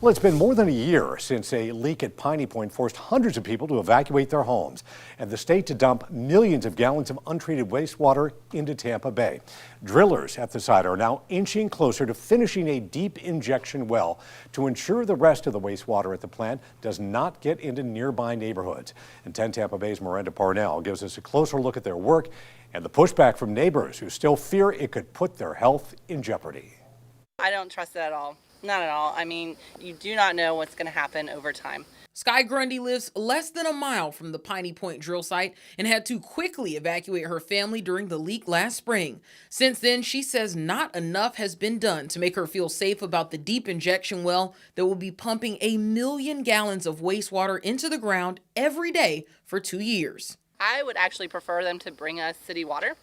Well, it's been more than a year since a leak at Piney Point forced hundreds of people to evacuate their homes and the state to dump millions of gallons of untreated wastewater into Tampa Bay. Drillers at the site are now inching closer to finishing a deep injection well to ensure the rest of the wastewater at the plant does not get into nearby neighborhoods. And 10 Tampa Bay's Miranda Parnell gives us a closer look at their work and the pushback from neighbors who still fear it could put their health in jeopardy. I don't trust it at all. Not at all. I mean, you do not know what's going to happen over time. Sky Grundy lives less than a mile from the Piney Point drill site and had to quickly evacuate her family during the leak last spring. Since then, she says not enough has been done to make her feel safe about the deep injection well that will be pumping 1 million gallons of wastewater into the ground every day for 2 years. I would actually prefer them to bring us city water.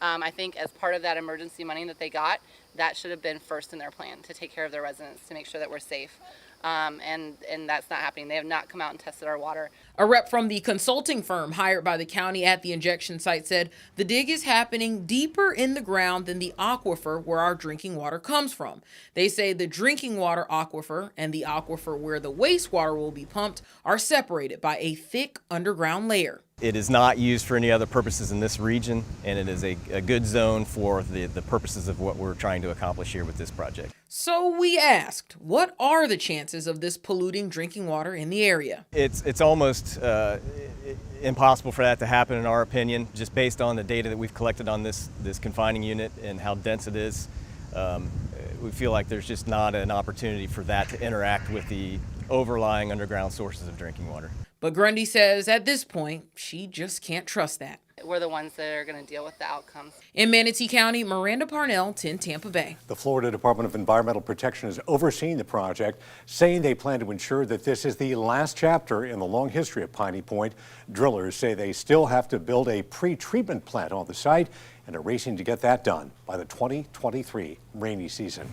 I think as part of that emergency money that they got, that should have been first in their plan to take care of their residents, to make sure that we're safe. And that's not happening. They have not come out and tested our water. A rep from the consulting firm hired by the county at the injection site said the dig is happening deeper in the ground than the aquifer where our drinking water comes from. They say the drinking water aquifer and the aquifer where the wastewater will be pumped are separated by a thick underground layer. It is not used for any other purposes in this region, and it is a good zone for the purposes of what we're trying to accomplish here with this project. So we asked, what are the chances of this polluting drinking water in the area? It's almost impossible for that to happen, in our opinion, just based on the data that we've collected on this confining unit and how dense it is. We feel like there's just not an opportunity for that to interact with the overlying underground sources of drinking water. But Grundy says at this point, she just can't trust that. We're the ones that are going to deal with the outcomes. In Manatee County, Miranda Parnell, 10 Tampa Bay. The Florida Department of Environmental Protection is overseeing the project, saying they plan to ensure that this is the last chapter in the long history of Piney Point. Drillers say they still have to build a pre-treatment plant on the site and are racing to get that done by the 2023 rainy season.